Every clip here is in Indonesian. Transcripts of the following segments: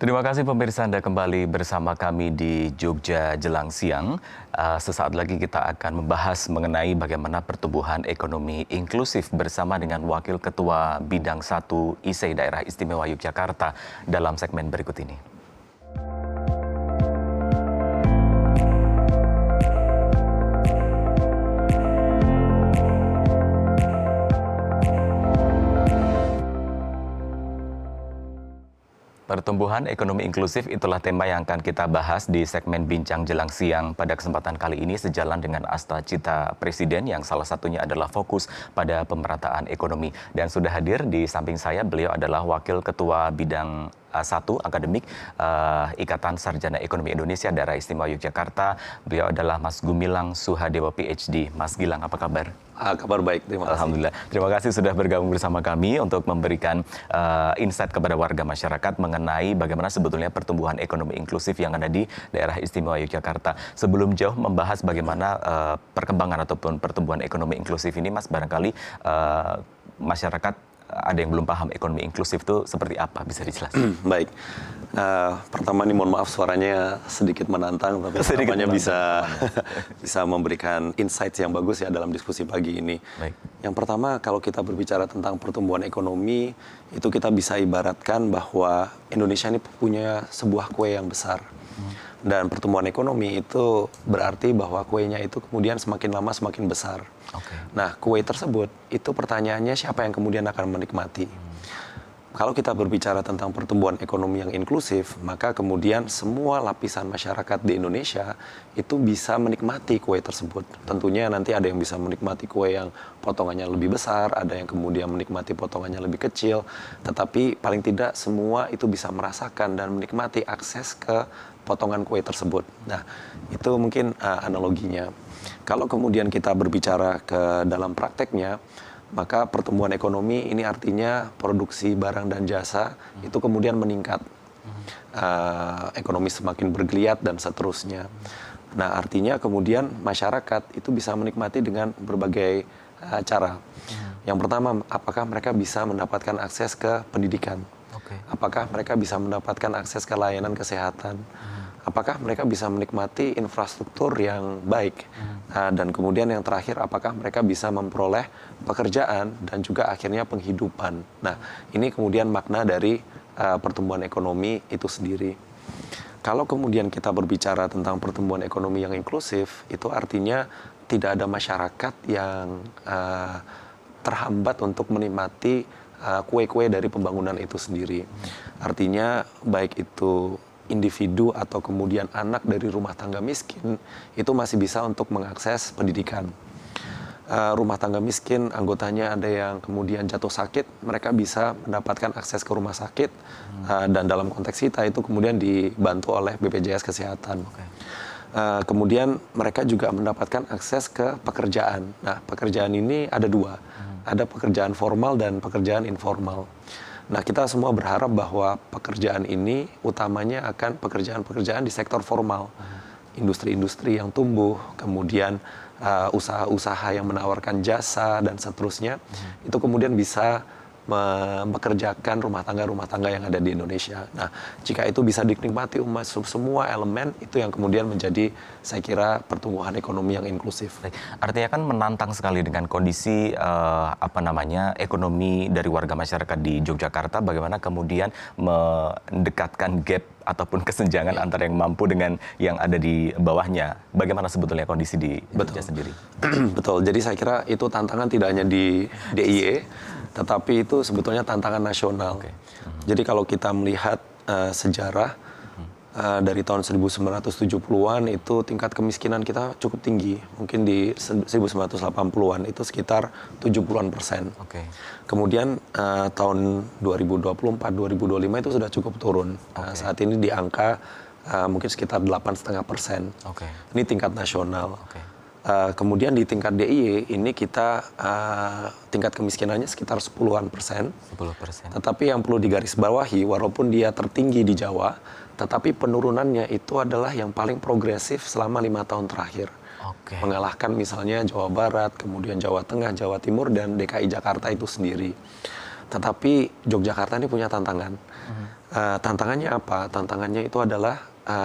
Terima kasih pemirsa, Anda kembali bersama kami di Jogja Jelang Siang. Sesaat lagi kita akan membahas mengenai bagaimana pertumbuhan ekonomi inklusif bersama dengan Wakil Ketua Bidang 1 ISEI Daerah Istimewa Yogyakarta dalam segmen berikut ini. Pertumbuhan ekonomi inklusif itulah tema yang akan kita bahas di segmen Bincang Jelang Siang pada kesempatan kali ini sejalan dengan Asta-Cita Presiden yang salah satunya adalah fokus pada pemerataan ekonomi. Dan sudah hadir di samping saya, beliau adalah Wakil Ketua Bidang 1 Akademik Ikatan Sarjana Ekonomi Indonesia Daerah Istimewa Yogyakarta. Beliau adalah Mas Gumilang Suhadewo PhD. Mas Gilang, apa kabar? Kabar baik, terima kasih. Alhamdulillah. Terima kasih sudah bergabung bersama kami untuk memberikan insight kepada warga masyarakat mengenai bagaimana sebetulnya pertumbuhan ekonomi inklusif yang ada di Daerah Istimewa Yogyakarta. Sebelum jauh membahas bagaimana perkembangan ataupun pertumbuhan ekonomi inklusif ini, Mas, barangkali masyarakat ada yang belum paham ekonomi inklusif itu seperti apa, bisa dijelaskan? Baik. Pertama nih mohon maaf suaranya sedikit menantang, tapi harapannya bisa memberikan insight yang bagus ya dalam diskusi pagi ini. Baik. Yang pertama, kalau kita berbicara tentang pertumbuhan ekonomi, itu kita bisa ibaratkan bahwa Indonesia ini punya sebuah kue yang besar. Dan pertumbuhan ekonomi itu berarti bahwa kuenya itu kemudian semakin lama semakin besar. Okay. Nah, kue tersebut itu pertanyaannya siapa yang kemudian akan menikmati? Kalau kita berbicara tentang pertumbuhan ekonomi yang inklusif, maka kemudian semua lapisan masyarakat di Indonesia itu bisa menikmati kue tersebut. Tentunya nanti ada yang bisa menikmati kue yang potongannya lebih besar, ada yang kemudian menikmati potongannya lebih kecil, tetapi paling tidak semua itu bisa merasakan dan menikmati akses ke potongan kue tersebut. Nah, itu mungkin analoginya. Kalau kemudian kita berbicara ke dalam prakteknya, maka pertumbuhan ekonomi ini artinya produksi barang dan jasa itu kemudian meningkat. Ekonomi semakin bergeliat dan seterusnya. Nah, artinya kemudian masyarakat itu bisa menikmati dengan berbagai cara. Yang pertama, apakah mereka bisa mendapatkan akses ke pendidikan? Okay. Apakah mereka bisa mendapatkan akses ke layanan kesehatan? Apakah mereka bisa menikmati infrastruktur yang baik? Dan kemudian yang terakhir, apakah mereka bisa memperoleh pekerjaan dan juga akhirnya penghidupan? Nah, ini kemudian makna dari pertumbuhan ekonomi itu sendiri. Kalau kemudian kita berbicara tentang pertumbuhan ekonomi yang inklusif, itu artinya tidak ada masyarakat yang terhambat untuk menikmati kue-kue dari pembangunan itu sendiri. Artinya baik itu individu atau kemudian anak dari rumah tangga miskin itu masih bisa untuk mengakses pendidikan. Rumah tangga miskin anggotanya ada yang kemudian jatuh sakit, mereka bisa mendapatkan akses ke rumah sakit dan dalam konteks kita itu kemudian dibantu oleh BPJS Kesehatan. Okay. Kemudian mereka juga mendapatkan akses ke pekerjaan. Nah, pekerjaan ini ada dua, ada pekerjaan formal dan pekerjaan informal. Nah, kita semua berharap bahwa pekerjaan ini utamanya akan pekerjaan-pekerjaan di sektor formal. Industri-industri yang tumbuh, kemudian usaha-usaha yang menawarkan jasa dan seterusnya, itu kemudian bisa mempekerjakan rumah tangga yang ada di Indonesia. Nah, jika itu bisa dinikmati semua elemen, itu yang kemudian menjadi, saya kira, pertumbuhan ekonomi yang inklusif. Artinya kan menantang sekali dengan kondisi ekonomi dari warga masyarakat di Yogyakarta, bagaimana kemudian mendekatkan gap ataupun kesenjangan antara yang mampu dengan yang ada di bawahnya. Bagaimana sebetulnya kondisi di Jogja sendiri? Betul. Jadi saya kira itu tantangan tidak hanya di DIY, tetapi itu sebetulnya tantangan nasional. Okay. Jadi kalau kita melihat sejarah dari tahun 1970-an itu tingkat kemiskinan kita cukup tinggi. Mungkin di 1980-an itu sekitar 70-an%. Okay. Kemudian tahun 2024-2025 itu sudah cukup turun. Okay. Saat ini di angka mungkin sekitar 8,5%. Okay. Ini tingkat nasional. Okay. Kemudian di tingkat DIY ini kita tingkat kemiskinannya sekitar 10-an persen. 10%. Tetapi yang perlu digarisbawahi, walaupun dia tertinggi di Jawa, tetapi penurunannya itu adalah yang paling progresif selama 5 tahun terakhir. Okay. Mengalahkan misalnya Jawa Barat, kemudian Jawa Tengah, Jawa Timur, dan DKI Jakarta itu sendiri. Tetapi Yogyakarta ini punya tantangan. Tantangannya apa? Tantangannya itu adalah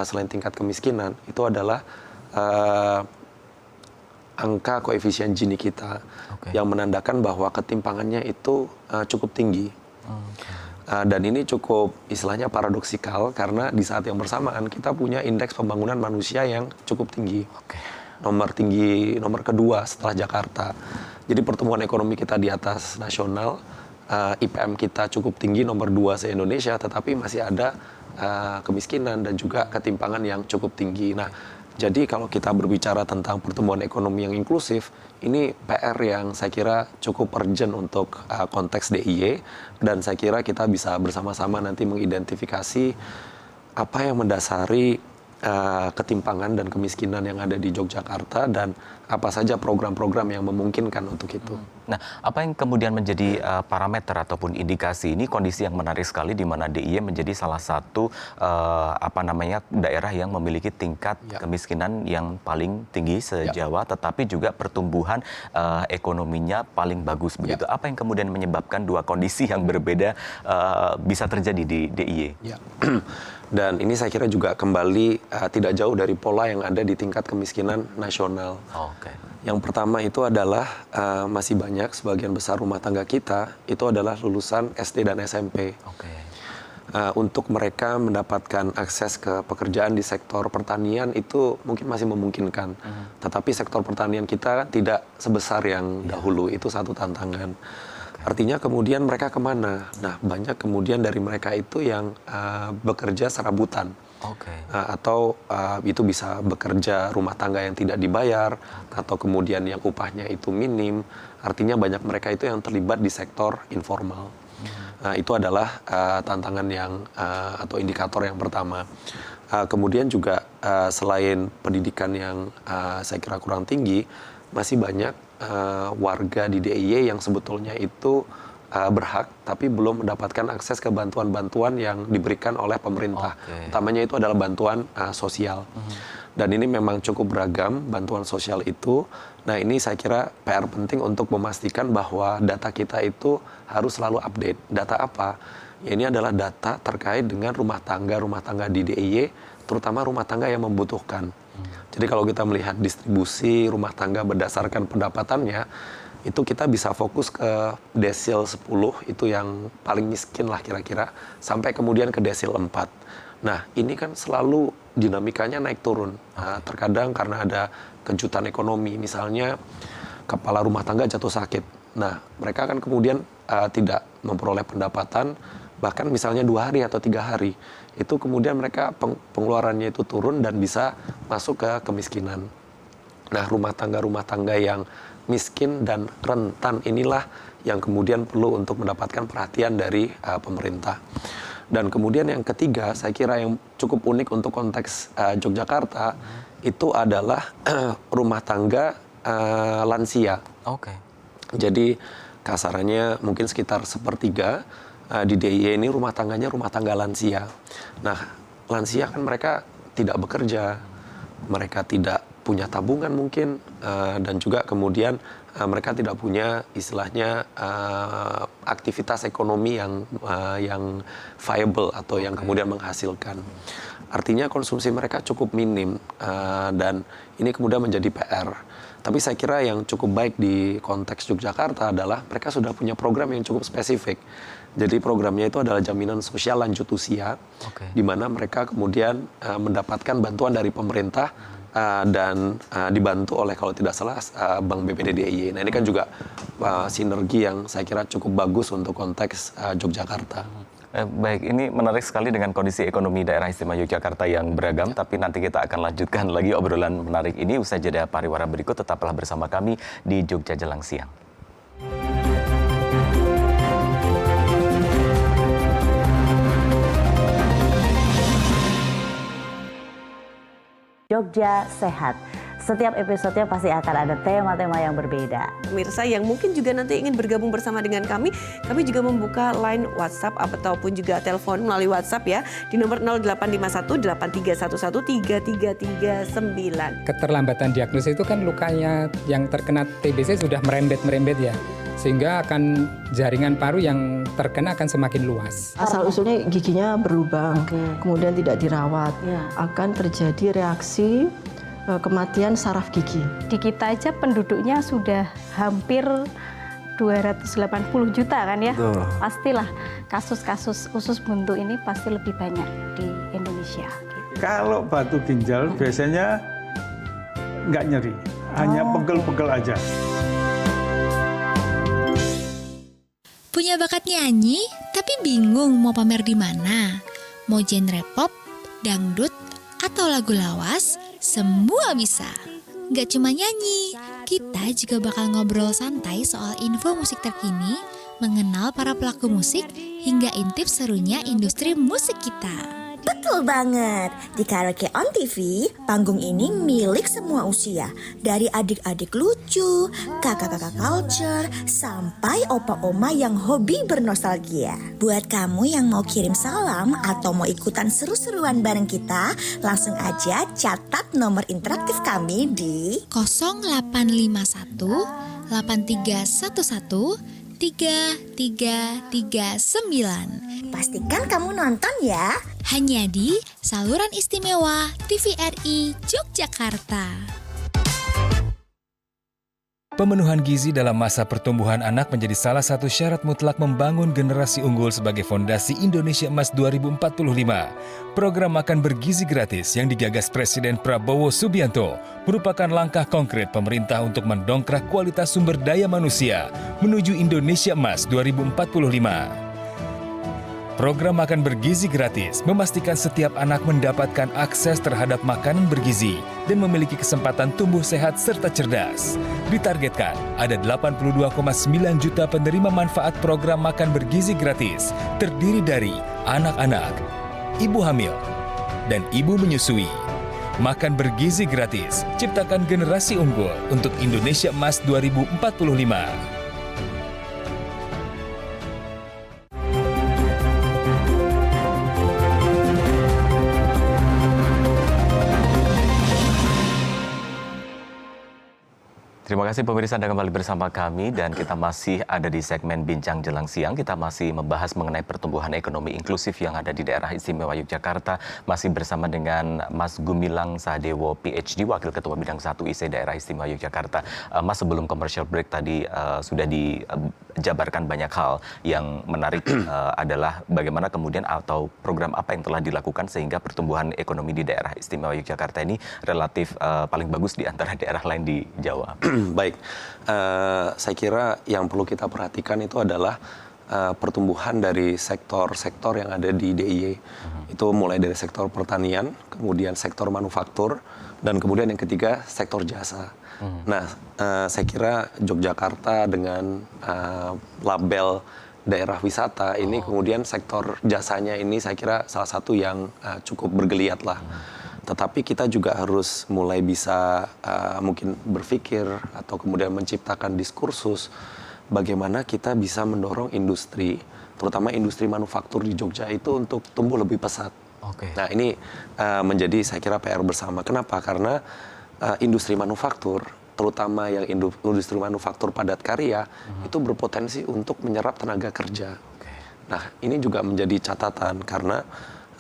selain tingkat kemiskinan, itu adalah angka koefisien Gini kita yang menandakan bahwa ketimpangannya itu cukup tinggi. Dan ini cukup istilahnya paradoksikal karena di saat yang bersamaan kita punya indeks pembangunan manusia yang cukup tinggi. Nomor kedua setelah Jakarta. Jadi pertumbuhan ekonomi kita di atas nasional, IPM kita cukup tinggi, nomor 2 se-Indonesia, tetapi masih ada kemiskinan dan juga ketimpangan yang cukup tinggi. Nah, jadi kalau kita berbicara tentang pertumbuhan ekonomi yang inklusif, ini PR yang saya kira cukup urgent untuk konteks DIY, dan saya kira kita bisa bersama-sama nanti mengidentifikasi apa yang mendasari ketimpangan dan kemiskinan yang ada di Yogyakarta dan apa saja program-program yang memungkinkan untuk itu. Nah, apa yang kemudian menjadi parameter ataupun indikasi ini kondisi yang menarik sekali di mana DIY menjadi salah satu daerah yang memiliki tingkat kemiskinan yang paling tinggi se-Jawa, tetapi juga pertumbuhan ekonominya paling bagus begitu. Apa yang kemudian menyebabkan dua kondisi yang berbeda bisa terjadi di DIY? Dan ini saya kira juga kembali tidak jauh dari pola yang ada di tingkat kemiskinan nasional. Yang pertama itu adalah masih banyak sebagian besar rumah tangga kita itu adalah lulusan SD dan SMP. Untuk mereka mendapatkan akses ke pekerjaan di sektor pertanian itu mungkin masih memungkinkan. Tetapi sektor pertanian kita tidak sebesar yang dahulu, itu satu tantangan. Artinya kemudian mereka kemana? Nah, banyak kemudian dari mereka itu yang bekerja serabutan. Atau itu bisa bekerja rumah tangga yang tidak dibayar, atau kemudian yang upahnya itu minim. Artinya banyak mereka itu yang terlibat di sektor informal. Itu adalah tantangan yang atau indikator yang pertama. Kemudian juga selain pendidikan yang saya kira kurang tinggi, masih banyak warga di DIY yang sebetulnya itu berhak tapi belum mendapatkan akses ke bantuan-bantuan yang diberikan oleh pemerintah. Utamanya itu adalah bantuan sosial. Dan ini memang cukup beragam bantuan sosial itu. Nah, ini saya kira PR penting untuk memastikan bahwa data kita itu harus selalu update. Data apa? Ya, ini adalah data terkait dengan rumah tangga di DIY, terutama rumah tangga yang membutuhkan. Jadi kalau kita melihat distribusi rumah tangga berdasarkan pendapatannya, itu kita bisa fokus ke desil 10, itu yang paling miskin lah kira-kira, sampai kemudian ke desil 4. Nah, ini kan selalu dinamikanya naik turun. Terkadang karena ada kejutan ekonomi, misalnya kepala rumah tangga jatuh sakit. Nah, mereka kan kemudian tidak memperoleh pendapatan, bahkan misalnya 2 hari atau 3 hari. Itu kemudian mereka pengeluarannya itu turun dan bisa masuk ke kemiskinan. Nah, rumah tangga yang miskin dan rentan inilah yang kemudian perlu untuk mendapatkan perhatian dari pemerintah. Dan kemudian yang ketiga, saya kira yang cukup unik untuk konteks Yogyakarta, itu adalah rumah tangga lansia. Jadi kasarannya mungkin sekitar 1/3 di DIY ini rumah tangganya rumah tangga lansia. Nah, lansia kan mereka tidak bekerja, mereka tidak punya tabungan mungkin, dan juga kemudian mereka tidak punya istilahnya aktivitas ekonomi yang viable atau yang kemudian menghasilkan. Artinya konsumsi mereka cukup minim, dan ini kemudian menjadi PR. Tapi saya kira yang cukup baik di konteks Yogyakarta adalah mereka sudah punya program yang cukup spesifik. Jadi programnya itu adalah jaminan sosial lanjut usia, di mana mereka kemudian mendapatkan bantuan dari pemerintah dan dibantu oleh kalau tidak salah Bank BPD DIY. Nah, ini kan juga sinergi yang saya kira cukup bagus untuk konteks Yogyakarta. Baik, ini menarik sekali dengan kondisi ekonomi daerah istimewa Yogyakarta yang beragam, tapi nanti kita akan lanjutkan lagi obrolan menarik ini usai jeda pariwara berikut. Tetaplah bersama kami di Jogja Jelang Siang. Jogja Sehat. Setiap episodenya pasti akan ada tema-tema yang berbeda. Pemirsa yang mungkin juga nanti ingin bergabung bersama dengan kami juga membuka line WhatsApp ataupun juga telepon melalui WhatsApp ya di nomor 0851 8311 3339. Keterlambatan diagnosis itu kan lukanya yang terkena TBC sudah merembet ya. sehingga akan jaringan paru yang terkena akan semakin luas. Asal-usulnya giginya berlubang, kemudian tidak dirawat, akan terjadi reaksi kematian saraf gigi. Di kita aja penduduknya sudah hampir 280 juta kan ya. Pastilah kasus-kasus usus buntu ini pasti lebih banyak di Indonesia. Kalau batu ginjal biasanya nggak nyeri, hanya pegel-pegel aja. Punya bakat nyanyi, tapi bingung mau pamer di mana? Mau genre pop, dangdut, atau lagu lawas? Semua bisa. Gak cuma nyanyi, kita juga bakal ngobrol santai soal info musik terkini, mengenal para pelaku musik, hingga intip serunya industri musik kita. Betul banget, di Karaoke on TV, panggung ini milik semua usia. Dari adik-adik lucu, kakak-kakak culture, sampai opa-oma yang hobi bernostalgia. Buat kamu yang mau kirim salam atau mau ikutan seru-seruan bareng kita, langsung aja catat nomor interaktif kami di 0851 8311 3339. Pastikan kamu nonton ya. Hanya di saluran istimewa TVRI Yogyakarta. Pemenuhan gizi dalam masa pertumbuhan anak menjadi salah satu syarat mutlak membangun generasi unggul sebagai fondasi Indonesia Emas 2045. Program makan bergizi gratis yang digagas Presiden Prabowo Subianto merupakan langkah konkret pemerintah untuk mendongkrak kualitas sumber daya manusia menuju Indonesia Emas 2045. Program makan bergizi gratis memastikan setiap anak mendapatkan akses terhadap makanan bergizi dan memiliki kesempatan tumbuh sehat serta cerdas. Ditargetkan ada 82,9 juta penerima manfaat program makan bergizi gratis, terdiri dari anak-anak, ibu hamil, dan ibu menyusui. Makan bergizi gratis, ciptakan generasi unggul untuk Indonesia Emas 2045. Terima kasih pemirsa Anda kembali bersama kami dan kita masih ada di segmen Bincang Jelang Siang. Kita masih membahas mengenai pertumbuhan ekonomi inklusif yang ada di daerah istimewa Yogyakarta. Masih bersama dengan Mas Gumilang Sadewo, PhD, Wakil Ketua Bidang 1 IC Daerah Istimewa Yogyakarta. Mas, sebelum commercial break tadi sudah dijabarkan banyak hal. Yang menarik adalah bagaimana kemudian atau program apa yang telah dilakukan sehingga pertumbuhan ekonomi di daerah istimewa Yogyakarta ini relatif paling bagus di antara daerah lain di Jawa. Baik, saya kira yang perlu kita perhatikan itu adalah pertumbuhan dari sektor-sektor yang ada di DIY. Itu mulai dari sektor pertanian, kemudian sektor manufaktur, dan kemudian yang ketiga sektor jasa. Nah, saya kira Yogyakarta dengan label daerah wisata ini kemudian sektor jasanya ini saya kira salah satu yang cukup bergeliat lah. Tetapi kita juga harus mulai bisa mungkin berpikir atau kemudian menciptakan diskursus bagaimana kita bisa mendorong industri, terutama industri manufaktur di Jogja itu untuk tumbuh lebih pesat. Nah ini menjadi saya kira PR bersama. Kenapa? Karena industri manufaktur, terutama yang industri manufaktur padat karya, itu berpotensi untuk menyerap tenaga kerja. Nah ini juga menjadi catatan karena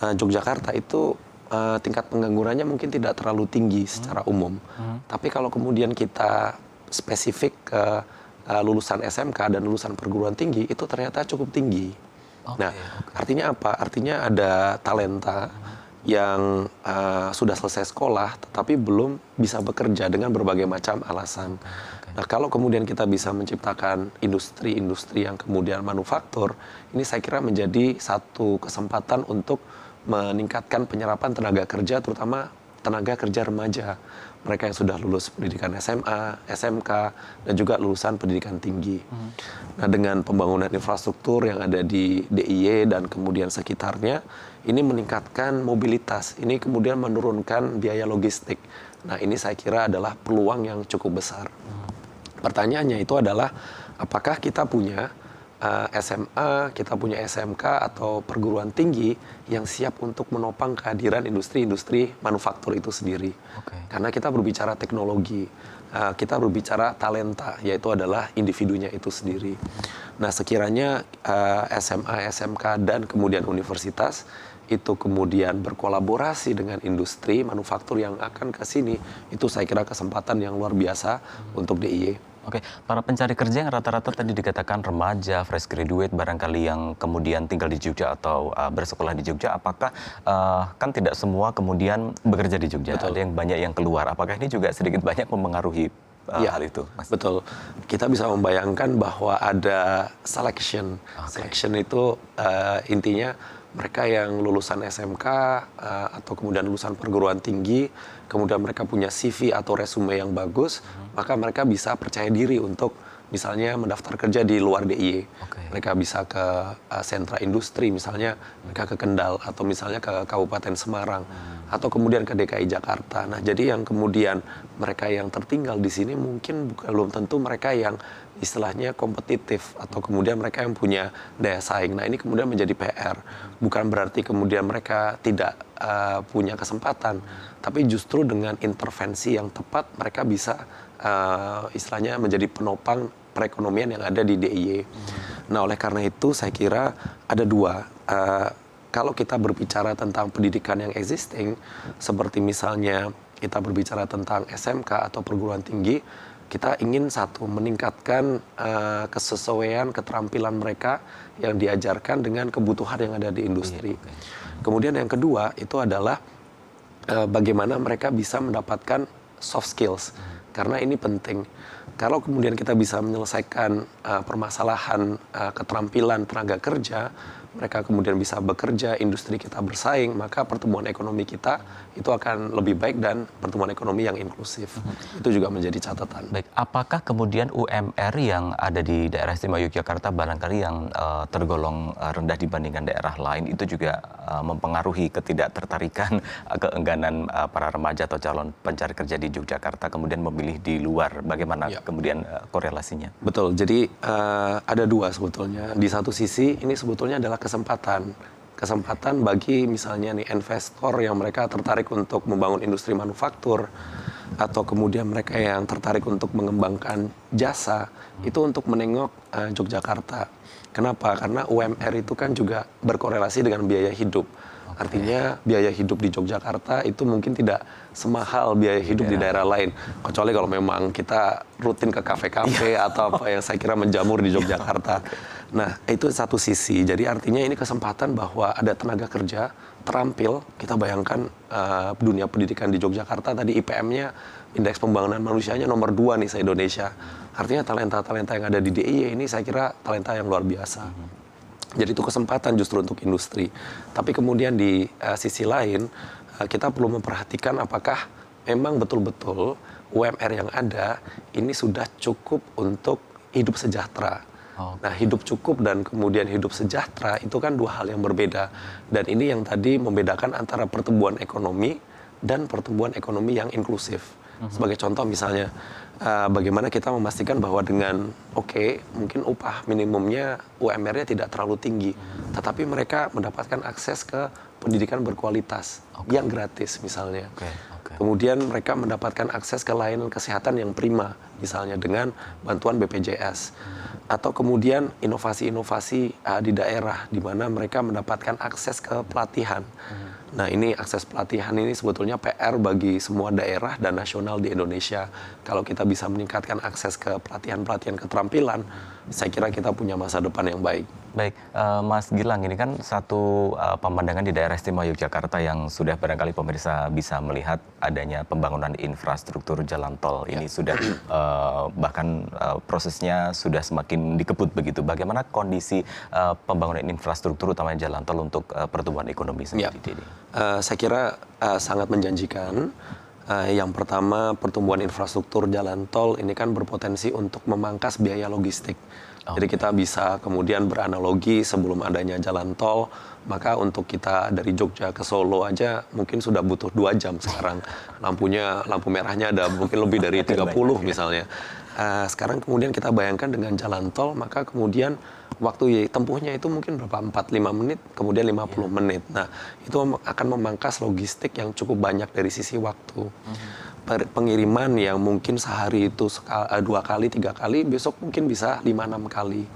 Yogyakarta itu tingkat penganggurannya mungkin tidak terlalu tinggi secara umum. Tapi kalau kemudian kita spesifik ke lulusan SMK dan lulusan perguruan tinggi, itu ternyata cukup tinggi. Nah, artinya apa? Artinya ada talenta yang sudah selesai sekolah, tetapi belum bisa bekerja dengan berbagai macam alasan. Nah, kalau kemudian kita bisa menciptakan industri-industri yang kemudian manufaktur, ini saya kira menjadi satu kesempatan untuk meningkatkan penyerapan tenaga kerja, terutama tenaga kerja remaja. Mereka yang sudah lulus pendidikan SMA, SMK, dan juga lulusan pendidikan tinggi. Nah, dengan pembangunan infrastruktur yang ada di DIY dan kemudian sekitarnya, ini meningkatkan mobilitas. Ini kemudian menurunkan biaya logistik. Nah, ini saya kira adalah peluang yang cukup besar. Pertanyaannya itu adalah, apakah kita punya SMA, kita punya SMK atau perguruan tinggi yang siap untuk menopang kehadiran industri-industri manufaktur itu sendiri. Karena kita berbicara teknologi. kita berbicara talenta, yaitu adalah individunya itu sendiri. Nah, sekiranya SMA, SMK, dan kemudian universitas itu kemudian berkolaborasi dengan industri manufaktur yang akan ke sini, itu saya kira kesempatan yang luar biasa untuk DIY. Oke, para pencari kerja yang rata-rata tadi dikatakan remaja, fresh graduate, barangkali yang kemudian tinggal di Jogja atau bersekolah di Jogja, apakah kan tidak semua kemudian bekerja di Jogja, Betul. ada yang banyak yang keluar, apakah ini juga sedikit banyak mempengaruhi hal itu, Mas? Betul. Kita bisa membayangkan bahwa ada selection. Selection itu intinya mereka yang lulusan SMK atau kemudian lulusan perguruan tinggi, kemudian mereka punya CV atau resume yang bagus, maka mereka bisa percaya diri untuk misalnya mendaftar kerja di luar DIY. Mereka bisa ke sentra industri, misalnya mereka ke Kendal atau misalnya ke Kabupaten Semarang atau kemudian ke DKI Jakarta. Nah, jadi yang kemudian mereka yang tertinggal di sini mungkin belum tentu mereka yang istilahnya kompetitif atau kemudian mereka yang punya daya saing. Nah, ini kemudian menjadi PR. Bukan berarti kemudian mereka tidak punya kesempatan, tapi justru dengan intervensi yang tepat mereka bisa istilahnya menjadi penopang perekonomian yang ada di DIY. Nah, oleh karena itu saya kira ada dua. Kalau kita berbicara tentang pendidikan yang existing, seperti misalnya kita berbicara tentang SMK atau perguruan tinggi, kita ingin satu, meningkatkan kesesuaian keterampilan mereka yang diajarkan dengan kebutuhan yang ada di industri. Kemudian yang kedua itu adalah bagaimana mereka bisa mendapatkan soft skills, karena ini penting. Kalau kemudian kita bisa menyelesaikan permasalahan keterampilan tenaga kerja, mereka kemudian bisa bekerja, industri kita bersaing, maka pertumbuhan ekonomi kita itu akan lebih baik dan pertumbuhan ekonomi yang inklusif. Itu juga menjadi catatan. Baik, apakah kemudian UMR yang ada di daerah istimewa Yogyakarta barangkali yang tergolong rendah dibandingkan daerah lain itu juga mempengaruhi ketidaktertarikan, keengganan para remaja atau calon pencari kerja di Yogyakarta kemudian memilih di luar? Bagaimana kemudian korelasinya? Betul, jadi ada dua sebetulnya. Di satu sisi ini sebetulnya adalah kesempatan bagi misalnya nih investor yang mereka tertarik untuk membangun industri manufaktur atau kemudian mereka yang tertarik untuk mengembangkan jasa itu untuk menengok Yogyakarta. Kenapa? Karena UMR itu kan juga berkorelasi dengan biaya hidup. Artinya biaya hidup di Yogyakarta itu mungkin tidak semahal biaya hidup di daerah lain. Kecuali kalau memang kita rutin ke kafe-kafe atau apa yang saya kira menjamur di Yogyakarta. Nah, itu satu sisi. Jadi artinya ini kesempatan bahwa ada tenaga kerja terampil. Kita bayangkan dunia pendidikan di Yogyakarta tadi IPM-nya, indeks pembangunan manusianya nomor 2 nih se-Indonesia. Artinya talenta-talenta yang ada di DIY ini saya kira talenta yang luar biasa. Jadi itu kesempatan justru untuk industri. Tapi kemudian di sisi lain, kita perlu memperhatikan apakah memang betul-betul UMR yang ada ini sudah cukup untuk hidup sejahtera. Nah, hidup cukup dan kemudian hidup sejahtera itu kan dua hal yang berbeda. Dan ini yang tadi membedakan antara pertumbuhan ekonomi dan pertumbuhan ekonomi yang inklusif. Sebagai contoh misalnya, bagaimana kita memastikan bahwa dengan mungkin upah minimumnya UMR-nya tidak terlalu tinggi, tetapi mereka mendapatkan akses ke pendidikan berkualitas yang gratis misalnya. Kemudian mereka mendapatkan akses ke layanan kesehatan yang prima, misalnya dengan bantuan BPJS. Atau kemudian inovasi-inovasi di daerah, di mana mereka mendapatkan akses ke pelatihan. Nah, ini akses pelatihan ini sebetulnya PR bagi semua daerah dan nasional di Indonesia. Kalau kita bisa meningkatkan akses ke pelatihan-pelatihan keterampilan, saya kira kita punya masa depan yang baik. Baik, Mas Gilang, ini kan satu pemandangan di daerah istimewa Yogyakarta yang sudah barangkali pemirsa bisa melihat adanya pembangunan infrastruktur jalan tol. Ini sudah bahkan prosesnya sudah semakin dikebut begitu. Bagaimana kondisi pembangunan infrastruktur utamanya jalan tol untuk pertumbuhan ekonomi sendiri? Saya kira sangat menjanjikan. Yang pertama, pertumbuhan infrastruktur jalan tol ini kan berpotensi untuk memangkas biaya logistik. Jadi kita bisa kemudian beranalogi sebelum adanya jalan tol, maka untuk kita dari Jogja ke Solo aja mungkin sudah butuh 2 jam sekarang. Lampu merahnya ada mungkin lebih dari 30 misalnya. Sekarang kemudian kita bayangkan dengan jalan tol, maka kemudian waktu tempuhnya itu mungkin berapa? 45 menit, kemudian 50 menit. Nah, itu akan memangkas logistik yang cukup banyak dari sisi waktu. pengiriman yang mungkin sehari itu 2 kali, 3 kali, besok mungkin bisa 5-6 kali.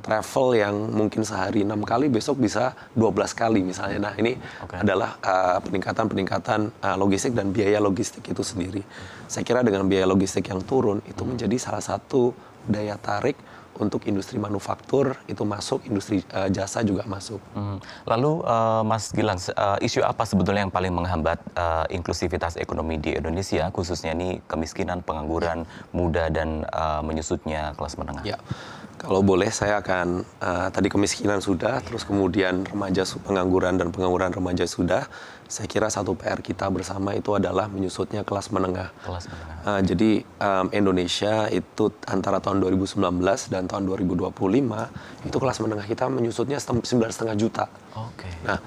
Travel yang mungkin sehari 6 kali, besok bisa 12 kali misalnya. Nah ini adalah peningkatan logistik dan biaya logistik itu sendiri. Saya kira dengan biaya logistik yang turun, itu menjadi salah satu daya tarik untuk industri manufaktur itu masuk, industri jasa juga masuk. Lalu Mas Gilang, isu apa sebetulnya yang paling menghambat inklusivitas ekonomi di Indonesia, khususnya ini kemiskinan, pengangguran muda dan menyusutnya kelas menengah? Ya, kalau boleh saya akan tadi kemiskinan sudah, terus kemudian pengangguran dan pengangguran remaja sudah. Saya kira satu PR kita bersama itu adalah menyusutnya kelas menengah. Jadi Indonesia itu antara tahun 2019 dan tahun 2025 itu kelas menengah kita menyusutnya 9,5 juta. Nah,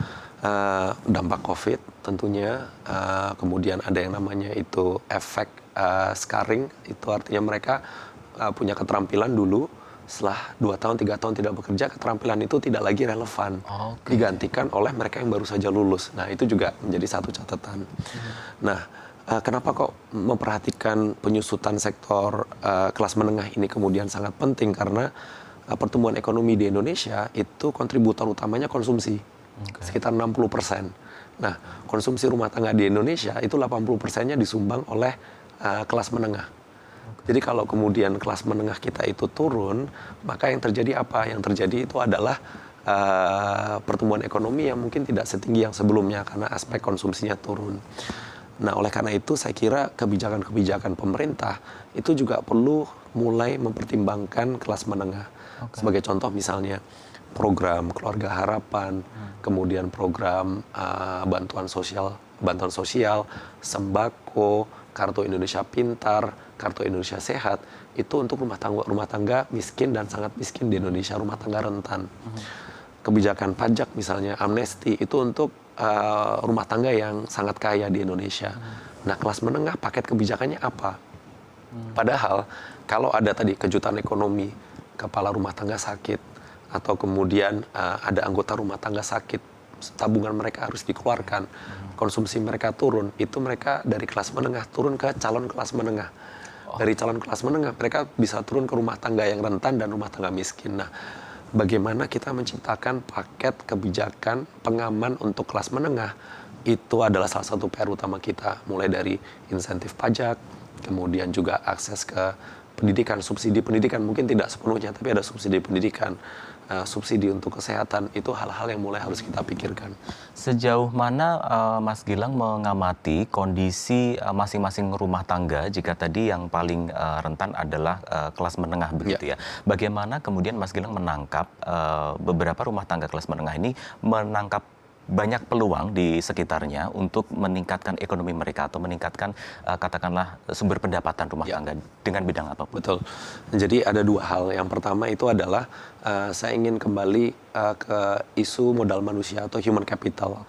dampak COVID tentunya, kemudian ada yang namanya itu efek scarring, itu artinya mereka punya keterampilan dulu. Setelah 2 tahun, 3 tahun tidak bekerja, keterampilan itu tidak lagi relevan. Digantikan oleh mereka yang baru saja lulus. Nah, itu juga menjadi satu catatan. Nah, kenapa kok memperhatikan penyusutan sektor kelas menengah ini kemudian sangat penting? Karena pertumbuhan ekonomi di Indonesia itu kontributor utamanya konsumsi. Sekitar 60%. Nah, konsumsi rumah tangga di Indonesia itu 80%-nya disumbang oleh kelas menengah. Jadi kalau kemudian kelas menengah kita itu turun, maka yang terjadi apa? Yang terjadi itu adalah pertumbuhan ekonomi yang mungkin tidak setinggi yang sebelumnya karena aspek konsumsinya turun. Nah, oleh karena itu saya kira kebijakan-kebijakan pemerintah itu juga perlu mulai mempertimbangkan kelas menengah. Sebagai contoh misalnya program Keluarga Harapan, kemudian program bantuan sosial, sembako, Kartu Indonesia Pintar, Kartu Indonesia Sehat, itu untuk rumah tangga miskin dan sangat miskin di Indonesia, rumah tangga rentan. Kebijakan pajak misalnya, amnesti, itu untuk rumah tangga yang sangat kaya di Indonesia. Nah, kelas menengah paket kebijakannya apa? Padahal kalau ada tadi kejutan ekonomi, kepala rumah tangga sakit, atau kemudian ada anggota rumah tangga sakit, tabungan mereka harus dikeluarkan, konsumsi mereka turun, itu mereka dari kelas menengah turun ke calon kelas menengah. Dari calon kelas menengah mereka bisa turun ke rumah tangga yang rentan dan rumah tangga miskin. Nah, bagaimana kita menciptakan paket kebijakan pengaman untuk kelas menengah, itu adalah salah satu PR utama kita, mulai dari insentif pajak, kemudian juga akses ke pendidikan, subsidi pendidikan, mungkin tidak sepenuhnya, tapi ada subsidi pendidikan, subsidi untuk kesehatan, itu hal-hal yang mulai harus kita pikirkan. Sejauh mana Mas Gilang mengamati kondisi masing-masing rumah tangga jika tadi yang paling rentan adalah kelas menengah begitu ya. Bagaimana kemudian Mas Gilang menangkap beberapa rumah tangga kelas menengah ini menangkap banyak peluang di sekitarnya untuk meningkatkan ekonomi mereka atau meningkatkan katakanlah sumber pendapatan rumah tangga dengan bidang apapun. Betul. Jadi ada 2 hal. Yang pertama itu adalah saya ingin kembali ke isu modal manusia atau human capital.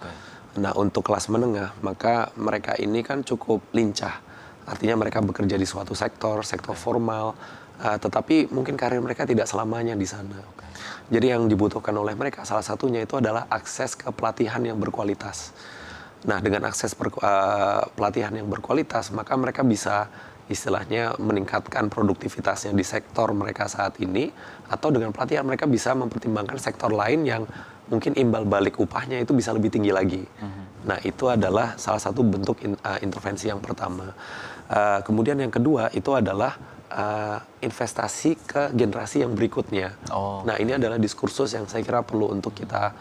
Nah, untuk kelas menengah, maka mereka ini kan cukup lincah. Artinya mereka bekerja di suatu sektor formal, tetapi mungkin karir mereka tidak selamanya di sana. Jadi yang dibutuhkan oleh mereka salah satunya itu adalah akses ke pelatihan yang berkualitas. Nah, dengan akses pelatihan yang berkualitas, maka mereka bisa istilahnya meningkatkan produktivitasnya di sektor mereka saat ini, atau dengan pelatihan mereka bisa mempertimbangkan sektor lain yang mungkin imbal balik upahnya itu bisa lebih tinggi lagi. Nah, itu adalah salah satu bentuk intervensi yang pertama. Kemudian yang kedua itu adalah investasi ke generasi yang berikutnya. Nah, ini adalah diskursus yang saya kira perlu untuk kita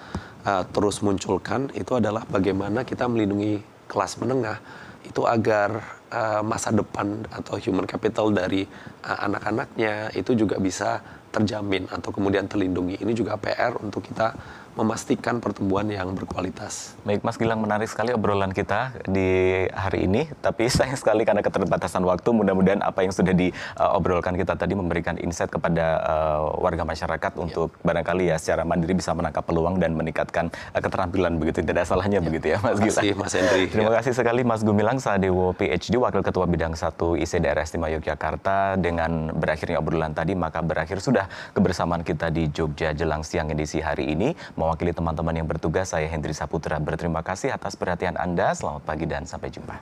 terus munculkan. Itu adalah bagaimana kita melindungi kelas menengah itu agar masa depan atau human capital dari anak-anaknya itu juga bisa terjamin atau kemudian terlindungi. Ini juga PR untuk kita memastikan pertumbuhan yang berkualitas. Baik, Mas Gilang, menarik sekali obrolan kita di hari ini. Tapi sayang sekali karena keterbatasan waktu. Mudah-mudahan apa yang sudah diobrolkan kita tadi memberikan insight kepada warga masyarakat untuk barangkali ya secara mandiri bisa menangkap peluang dan meningkatkan keterampilan begitu. Tidak salahnya begitu ya, Mas Gilang. Terima kasih, Mas Henry. Terima kasih sekali Mas Gumilang Sadewo PhD, Wakil Ketua Bidang 1 IC Daerah Istimewa Yogyakarta. Dengan berakhirnya obrolan tadi, maka berakhir sudah kebersamaan kita di Jogja Jelang Siang edisi hari ini. Mewakili teman-teman yang bertugas, saya Hendri Saputra berterima kasih atas perhatian Anda. Selamat pagi dan sampai jumpa.